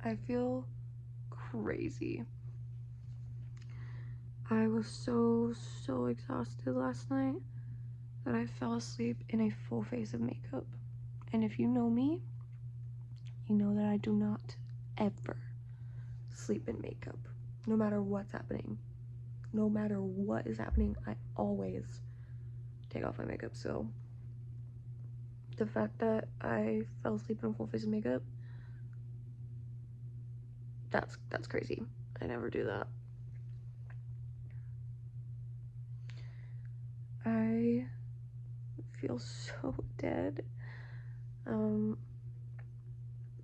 I feel crazy. I was so exhausted last night that I fell asleep in a full face of makeup. And if you know me, you know that I do not ever sleep in makeup. No matter what's happening. No matter what is happening, I always take off my makeup. So the fact that I fell asleep in a full face of makeup, that's crazy. I never do that. I feel so dead. But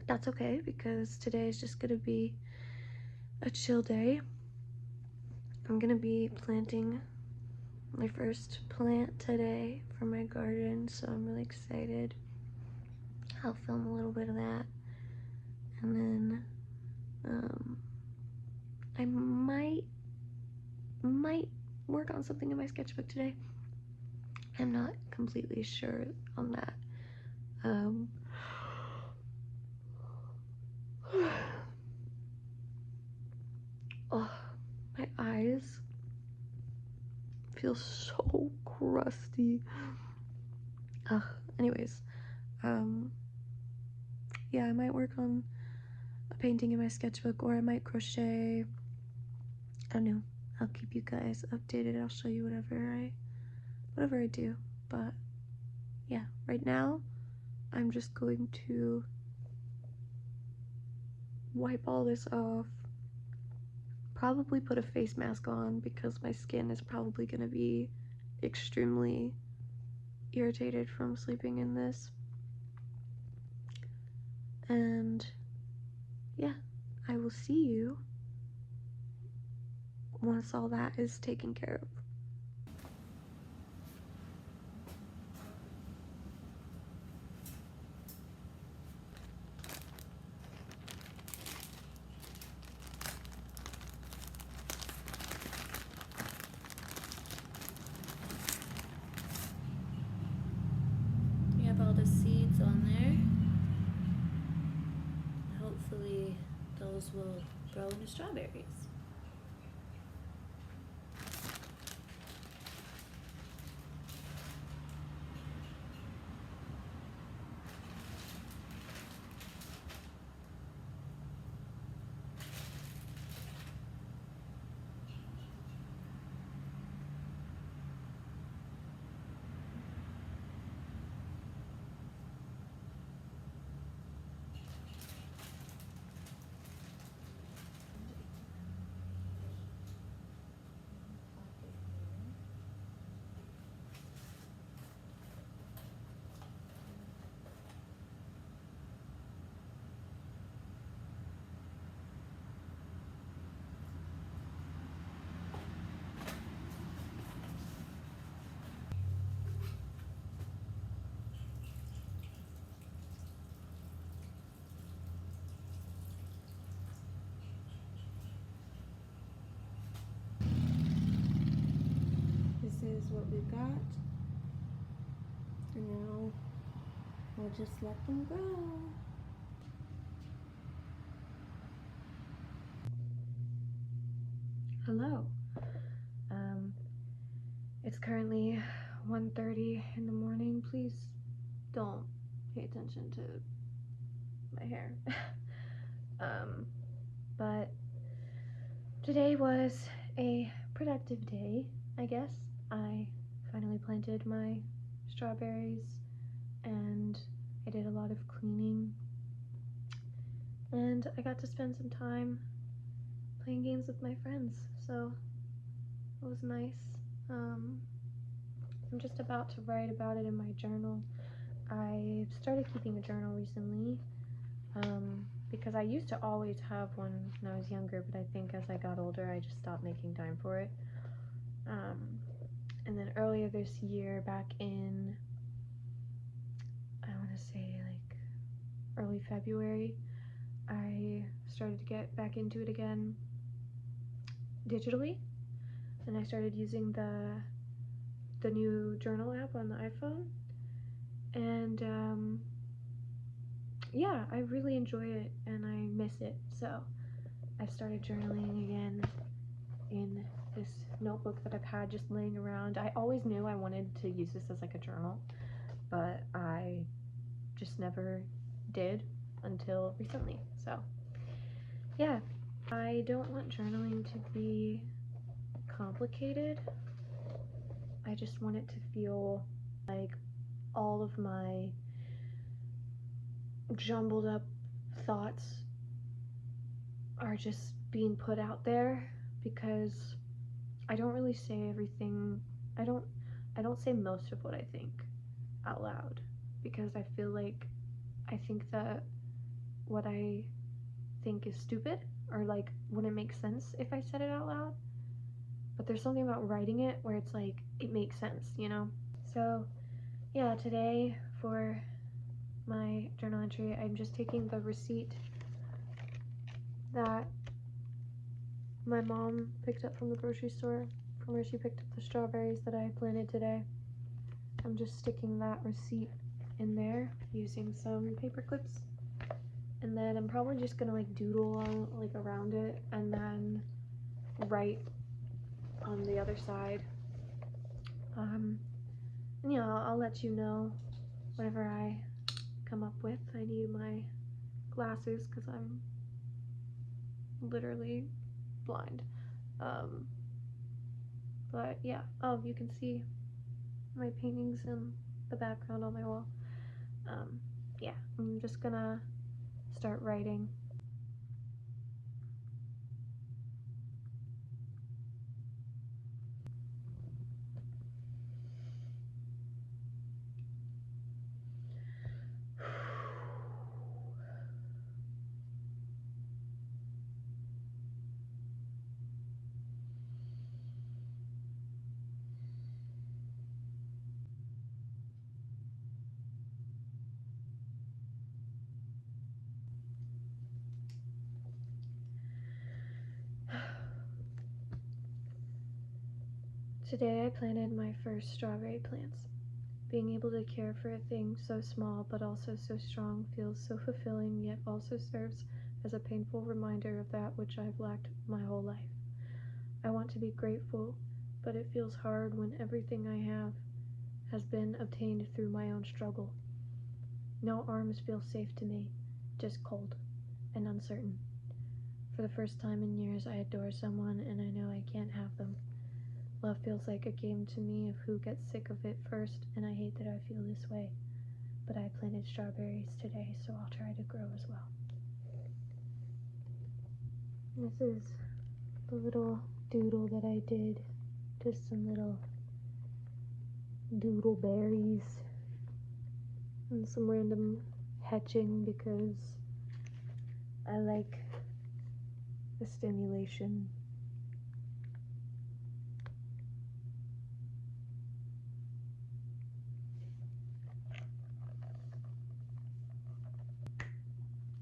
that's okay because today is just gonna be a chill day. I'm gonna be planting my first plant today for my garden, so I'm really excited. I'll film a little bit of that, and then I might work on something in my sketchbook today. I'm not completely sure on that. Oh, my eyes feel so crusty. Anyways, yeah, I might work on a painting in my sketchbook, or I might crochet. I don't know. I'll keep you guys updated. I'll show you whatever I do. But yeah, right now I'm just going to wipe all this off. Probably put a face mask on because my skin is probably gonna be extremely irritated from sleeping in this. And yeah, I will see you once all that is taken care of. We have all the seeds on there. Hopefully those will grow into strawberries. This is what we got. And now we'll just let them grow. Hello. It's currently 1:30 in the morning. Please don't pay attention to my hair. But today was a productive day, I guess. I finally planted my strawberries and I did a lot of cleaning. And I got to spend some time playing games with my friends, so it was nice. I'm just about to write about it in my journal. I started keeping a journal recently because I used to always have one when I was younger, but I think as I got older I just stopped making time for it. And then earlier this year, back in, I want to say like early February, I started to get back into it again digitally, and I started using the new journal app on the iPhone. And yeah, I really enjoy it and I miss it. So I've started journaling again in this notebook that I've had just laying around. I always knew I wanted to use this as like a journal, but I just never did until recently. So yeah, I don't want journaling to be complicated. I just want it to feel like all of my jumbled up thoughts are just being put out there, because I don't really say everything. I don't say most of what I think out loud, because I feel like I think that what I think is stupid, or like wouldn't make sense if I said it out loud. But there's something about writing it where it's like it makes sense, you know? So yeah, today for my journal entry, I'm just taking the receipt that my mom picked up from the grocery store, from where she picked up the strawberries that I planted today. I'm just sticking that receipt in there using some paper clips, and then I'm probably just gonna like doodle on like around it and then write on the other side. And yeah, I'll let you know whatever I come up with. I need my glasses because I'm literally blind. But yeah, oh, you can see my paintings in the background on my wall. Yeah, I'm just gonna start writing. Today I planted my first strawberry plants. Being able to care for a thing so small but also so strong feels so fulfilling, yet also serves as a painful reminder of that which I've lacked my whole life. I want to be grateful, but it feels hard when everything I have has been obtained through my own struggle. No arms feel safe to me, just cold and uncertain. For the first time in years, I adore someone and I know I can't have them. Love feels like a game to me of who gets sick of it first, and I hate that I feel this way. But I planted strawberries today, so I'll try to grow as well. This is the little doodle that I did. Just some little doodle berries and some random hatching because I like the stimulation.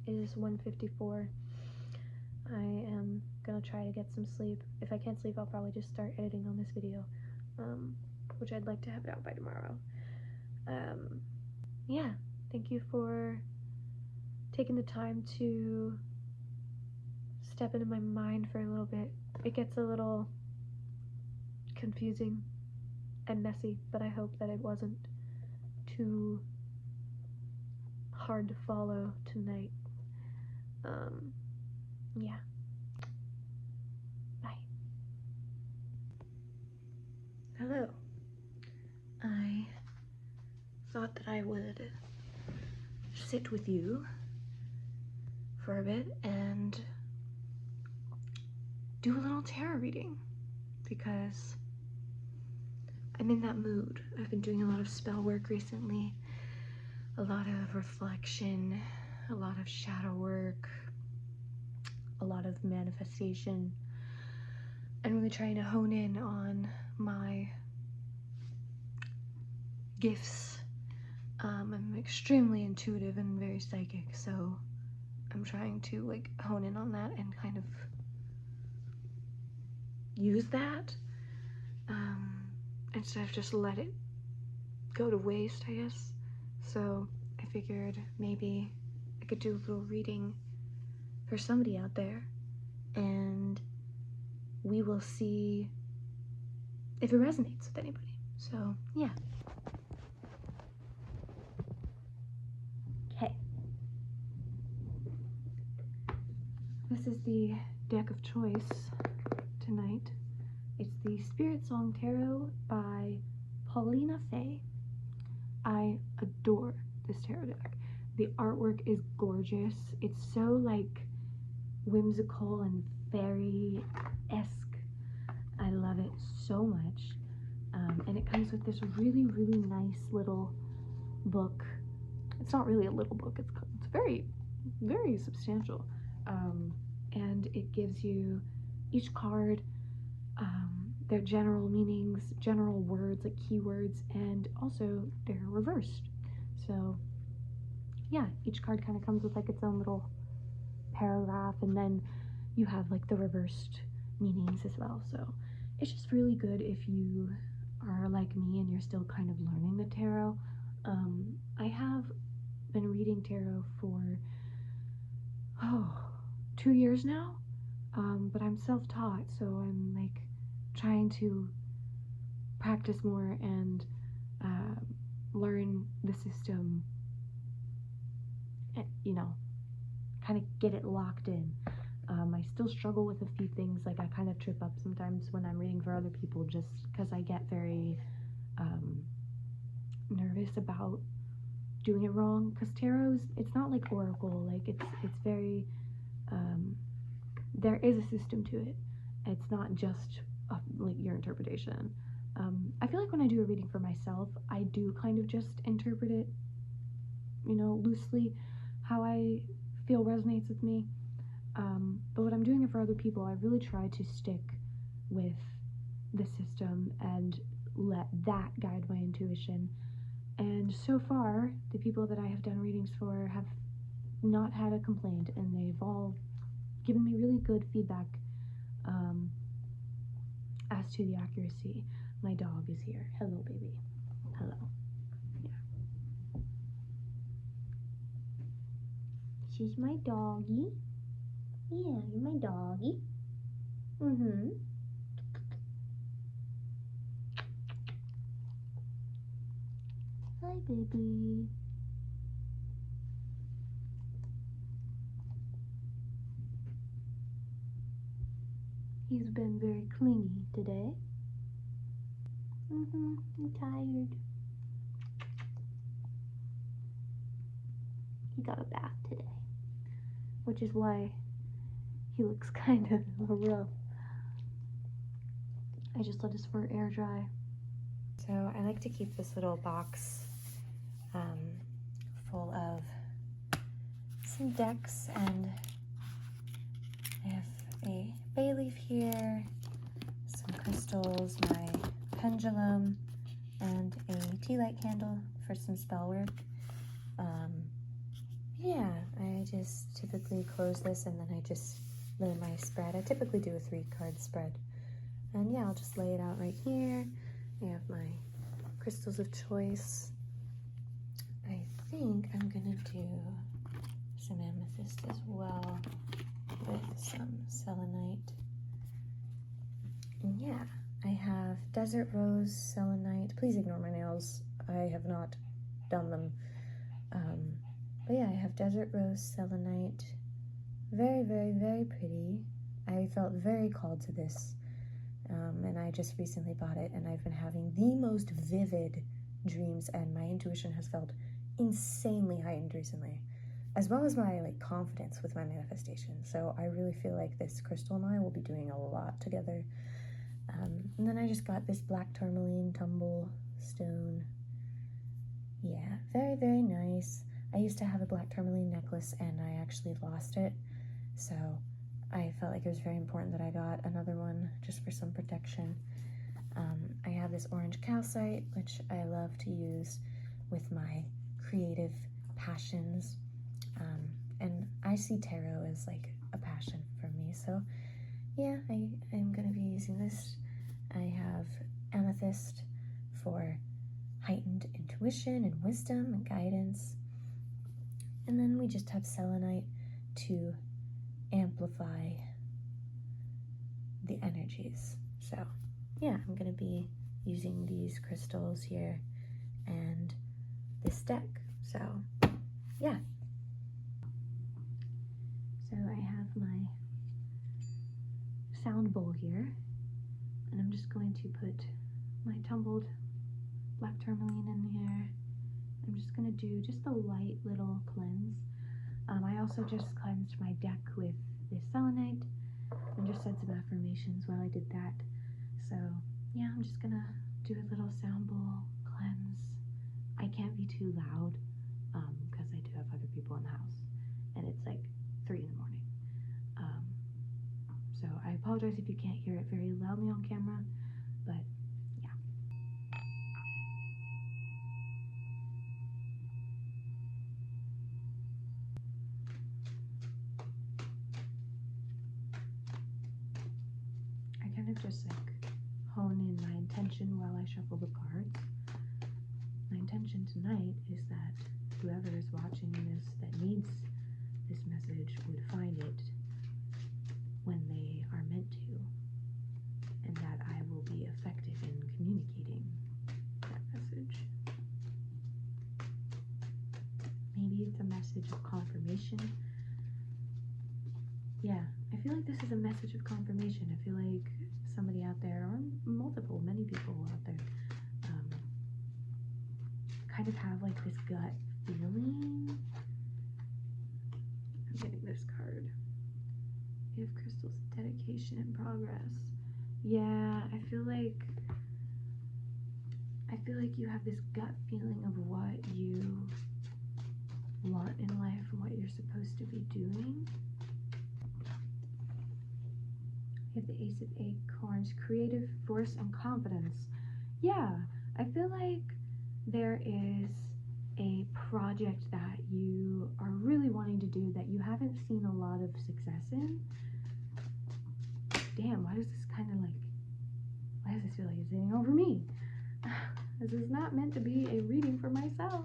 It is 1:54. I am gonna try to get some sleep. If I can't sleep, I'll probably just start editing on this video, which I'd like to have it out by tomorrow. Yeah, thank you for taking the time to step into my mind for a little bit. It gets a little confusing and messy, but I hope that it wasn't too hard to follow tonight. Yeah. Bye. Hello. I thought that I would sit with you for a bit and do a little tarot reading because I'm in that mood. I've been doing a lot of spell work recently, a lot of reflection, a lot of shadow work, a lot of manifestation, and really trying to hone in on my gifts. I'm extremely intuitive and very psychic, so I'm trying to like hone in on that and kind of use that instead of just let it go to waste, I guess. So I figured maybe I could do a little reading for somebody out there, and we will see if it resonates with anybody. So, yeah. Okay. This is the deck of choice tonight. It's the Spirit Song Tarot by Paulina Fay. I adore this tarot deck. The artwork is gorgeous. It's so like whimsical and fairy-esque. I love it so much. And it comes with this really, really nice little book. It's not really a little book. It's very, very substantial. And it gives you each card their general meanings, general words, like keywords, and also they're reversed. So yeah, each card kind of comes with like its own little paragraph, and then you have like the reversed meanings as well. So it's just really good if you are like me and you're still kind of learning the tarot. I have been reading tarot for 2 years now, but I'm self-taught, so I'm like trying to practice more and learn the system, you know, kind of get it locked in. I still struggle with a few things, like I kind of trip up sometimes when I'm reading for other people, just because I get very nervous about doing it wrong, because tarot's, it's not like oracle, like it's very there is a system to it. It's not just like your interpretation. I feel like when I do a reading for myself, I do kind of just interpret it, you know, loosely, how I feel resonates with me. But when I'm doing it for other people, I really try to stick with the system and let that guide my intuition. And so far, the people that I have done readings for have not had a complaint, and they've all given me really good feedback as to the accuracy. My dog is here. Hello, baby. Hello. Yeah. She's my doggy. Yeah, you're my doggy. Mm-hmm. Hi, baby. He's been very clingy today. I'm tired. He got a bath today, which is why he looks kind of rough. I just let his fur air dry. So I like to keep this little box full of some decks, and I have a bay leaf here, some crystals, my pendulum, and a tea light candle for some spell work. Yeah, I just typically close this and then I just lay my spread. I typically do a 3-card spread. And yeah, I'll just lay it out right here. I have my crystals of choice. I think I'm gonna do some amethyst as well with some selenite. And yeah, I have desert rose, selenite. Please ignore my nails. I have not done them. But yeah, I have desert rose, selenite. Very, very, very pretty. I felt very called to this. And I just recently bought it, and I've been having the most vivid dreams, and my intuition has felt insanely heightened recently, as well as my like confidence with my manifestation. So I really feel like this crystal and I will be doing a lot together. And then I just got this black tourmaline tumble stone. Yeah, very, very nice. I used to have a black tourmaline necklace and I actually lost it, so I felt like it was very important that I got another one just for some protection. I have this orange calcite, which I love to use with my creative passions. And I see tarot as like a passion for me, so yeah, I'm gonna be using this. I have amethyst for heightened intuition and wisdom and guidance. And then we just have selenite to amplify the energies. So yeah, I'm gonna be using these crystals here and this deck. So yeah. So I have my sound bowl here, and I'm just going to put my tumbled black tourmaline in here. I'm just gonna do just a light little cleanse. I also just cleansed my deck with this selenite and just said some affirmations while I did that. So yeah, I'm just gonna do a little sound bowl cleanse. I can't be too loud because I do have other people in the house, and it's like 3 in the morning. So I apologize if you can't hear it very loudly on camera, but yeah. I kind of just like hone in my intention while I shuffle the cards. My intention tonight is that whoever is watching this that needs this message would find it when they are meant to, and that I will be effective in communicating that message. Maybe it's a message of confirmation. Yeah, I feel like this is a message of confirmation. I feel like somebody out there, or many people out there, kind of have like this gut feeling. I'm getting this card. Give crystals dedication and progress. Yeah, I feel like you have this gut feeling of what you want in life and what you're supposed to be doing. You have the Ace of Acorns, creative force and confidence. Yeah, I feel like there is a project that you are really wanting to do that you haven't seen a lot of success in. Damn, why does this feel like it's hitting over me? This is not meant to be a reading for myself.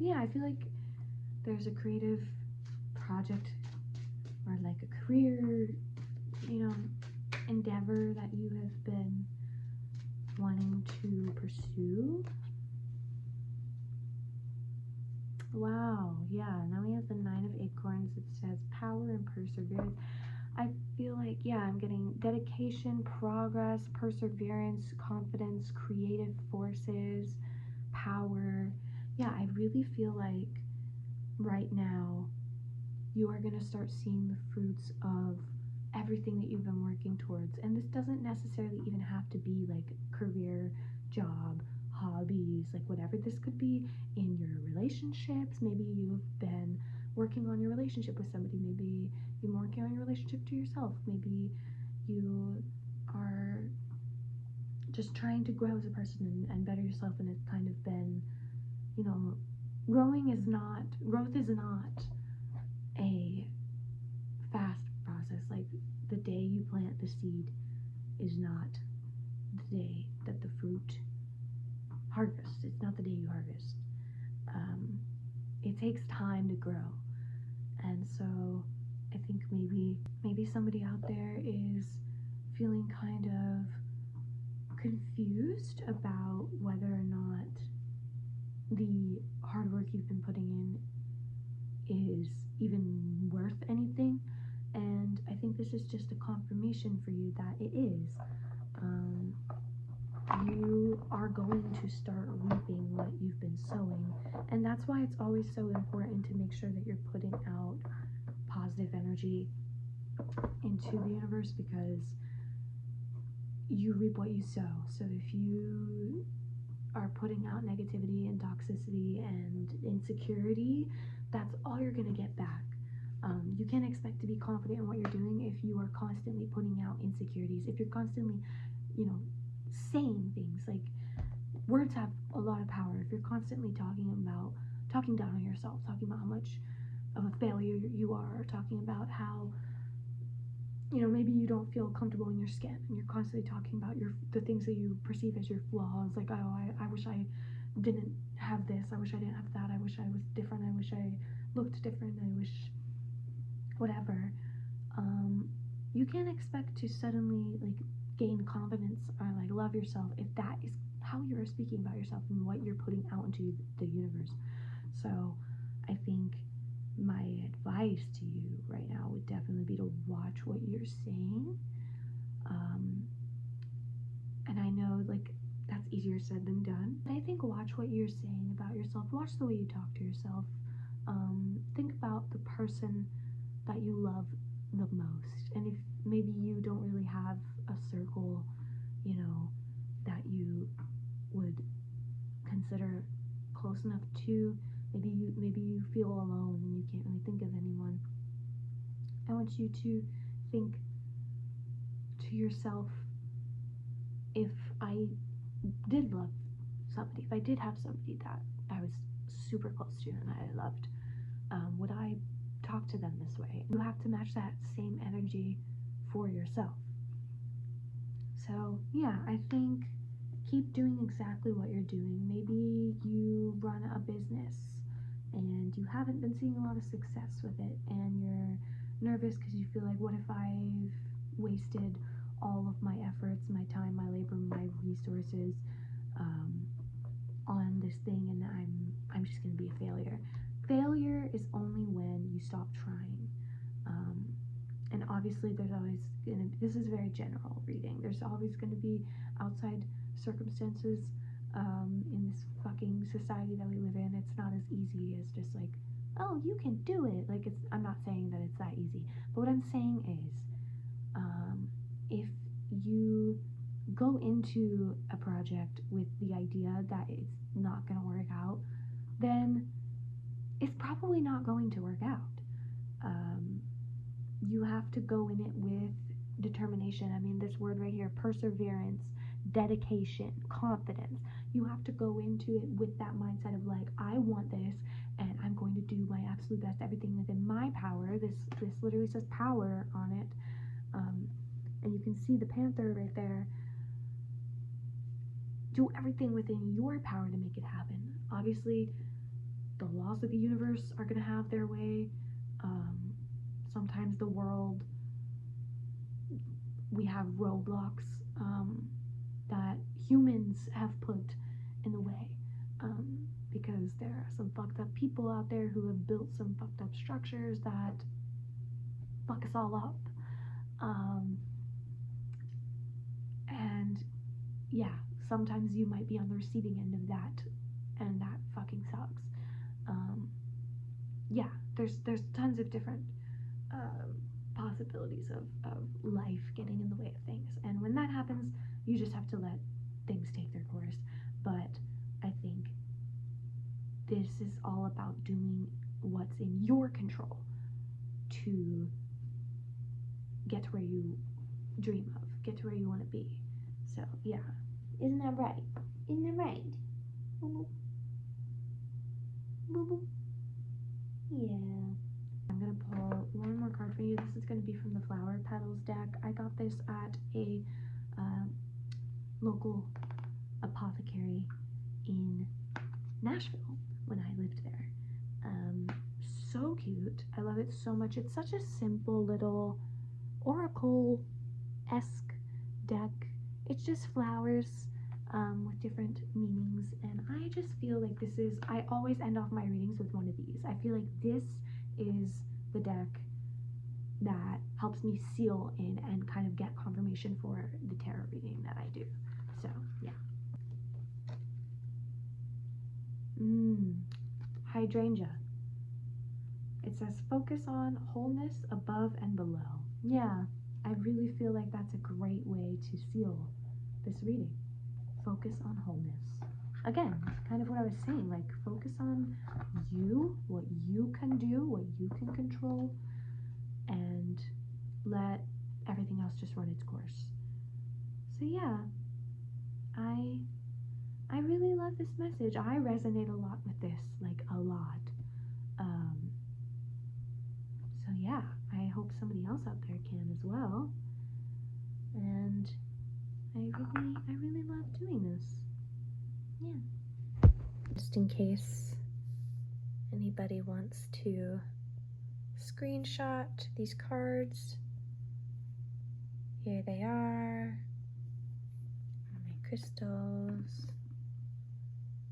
Yeah, I feel like there's a creative project or like a career, endeavor that you have been wanting to pursue. Wow, yeah, now we have the Nine of Acorns. It says power and perseverance. I feel like, yeah, I'm getting dedication, progress, perseverance, confidence, creative forces, power. Yeah, I really feel like right now you are going to start seeing the fruits of everything that you've been working towards. And this doesn't necessarily even have to be like career, job, hobbies, like whatever. This could be in your relationships. Maybe you've been working on your relationship with somebody. Maybe you're working on your relationship to yourself. Maybe you are just trying to grow as a person and better yourself, and it's kind of been, growth is not a fast process. Like the day you plant the seed is not the day that the fruit harvests. It's not the day you harvest. It takes time to grow. And so I think maybe somebody out there is feeling kind of confused about whether or not the hard work you've been putting in is even worth anything. And I think this is just a confirmation for you that it is. You are going to start reaping what you've been sowing, and that's why it's always so important to make sure that you're putting out positive energy into the universe, because you reap what you sow. So if you are putting out negativity and toxicity and insecurity, that's all you're going to get back. You can't expect to be confident in what you're doing if you are constantly putting out insecurities, if you're constantly, saying things. Like, words have a lot of power. If you're constantly talking down on yourself, talking about how much of a failure you are, talking about how, maybe you don't feel comfortable in your skin, and you're constantly talking about the things that you perceive as your flaws, like, oh, I wish I didn't have this, I wish I didn't have that, I wish I was different, I wish I looked different, I wish whatever. You can't expect to suddenly like gain confidence or like love yourself if that is how you're speaking about yourself and what you're putting out into the universe. So I think my advice to you right now would definitely be to watch what you're saying. And I know like that's easier said than done, but I think watch what you're saying about yourself, watch the way you talk to yourself. Think about the person that you love the most, and if maybe you don't really have a circle, you know, that you would consider close enough to, maybe you feel alone and you can't really think of anyone. I want you to think to yourself, if I did love somebody, if I did have somebody that I was super close to and I loved, would I talk to them this way? You have to match that same energy for yourself. So yeah, I think keep doing exactly what you're doing. Maybe you run a business and you haven't been seeing a lot of success with it, and you're nervous because you feel like, what if I've wasted all of my efforts, my time, my labor, my resources on this thing, and I'm just going to be a failure. Failure is only when you stop trying. And obviously there's always going to, this is very general reading, there's always going to be outside circumstances in this fucking society that we live in. It's not as easy as just like, oh, you can do it. Like, it's, I'm not saying that it's that easy, but what I'm saying is, if you go into a project with the idea that it's not going to work out, then it's probably not going to work out. You have to go in it with determination. I mean, this word right here, perseverance, dedication, confidence. You have to go into it with that mindset of like, I want this, and I'm going to do my absolute best, everything within my power. This literally says power on it, and you can see the panther right there. Do everything within your power to make it happen. Obviously, the laws of the universe are going to have their way. Sometimes the world, we have roadblocks that humans have put in the way, because there are some fucked up people out there who have built some fucked up structures that fuck us all up. And yeah, sometimes you might be on the receiving end of that, and that fucking sucks. Yeah, there's tons of different possibilities of life getting in the way of things, and when that happens, you just have to let things take their course. But I think this is all about doing what's in your control to get to where you dream of, get to where you want to be. So yeah, isn't that right? Isn't that right? Boo boo. Boo boo. Yeah. I'm gonna pull one more card for you. This is gonna be from the Flower Petals deck. I got this at a local apothecary in Nashville when I lived there. So cute. I love it so much. It's such a simple little oracle-esque deck. It's just flowers with different meanings, and I just feel like this is, I always end off my readings with one of these. I feel like this is the deck that helps me seal in and kind of get confirmation for the tarot reading that I do. So yeah. Hydrangea. It says focus on wholeness above and below. Yeah, I really feel like that's a great way to seal this reading. Focus on wholeness. Again, kind of what I was saying, like focus on you, what you can do, what you can control, and let everything else just run its course. So yeah, I really love this message. I resonate a lot with this, like a lot. So yeah, I hope somebody else out there can as well. And I really love doing this. Yeah. just in case anybody wants to screenshot these cards. Here they are. My crystals.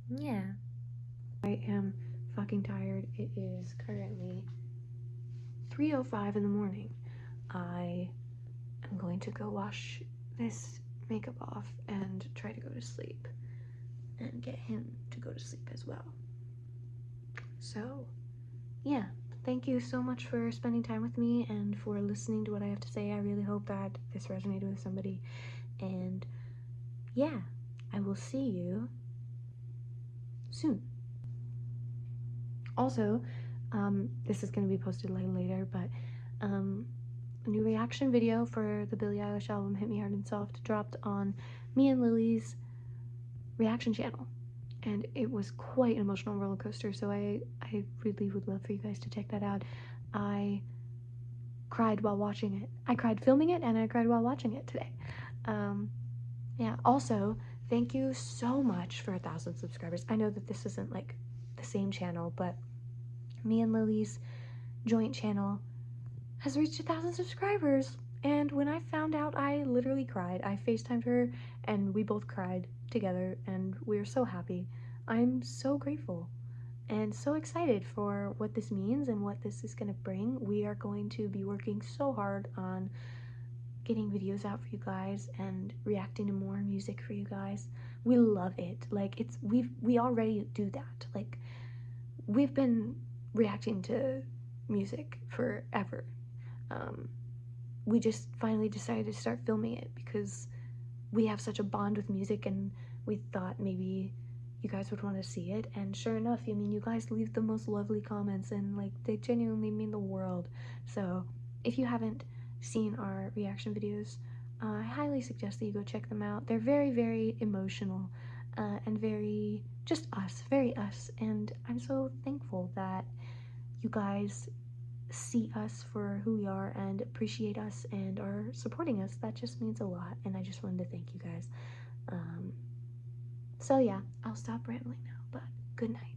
Yeah. I am fucking tired. It is currently 3:05 in the morning. I am going to go wash this makeup off and try to go to sleep and get him to go to sleep as well. So, yeah, thank you so much for spending time with me and for listening to what I have to say. I really hope that this resonated with somebody. And yeah, I will see you soon. Also, this is going to be posted later, but a new reaction video for the Billie Eilish album Hit Me Hard and Soft dropped on me and Lily's reaction channel, and it was quite an emotional roller coaster, so I really would love for you guys to check that out. I cried while watching it. I cried filming it, and I cried while watching it today. Yeah, also, thank you so much for 1,000 subscribers. I know that this isn't like the same channel, but me and Lily's joint channel has reached 1,000 subscribers. And when I found out, I literally cried. I FaceTimed her and we both cried together, and we are so happy. I'm so grateful and so excited for what this means and what this is going to bring. We are going to be working so hard on getting videos out for you guys and reacting to more music for you guys. We love it. Like, we already do that. Like, we've been reacting to music forever. We just finally decided to start filming it because we have such a bond with music, and we thought maybe you guys would want to see it. And sure enough, I mean, you guys leave the most lovely comments, and like, they genuinely mean the world. So if you haven't seen our reaction videos, I highly suggest that you go check them out. They're very, very emotional, and very just us, very us. And I'm so thankful that you guys see us for who we are and appreciate us and are supporting us. That just means a lot, and I just wanted to thank you guys. So yeah, I'll stop rambling now, but good night.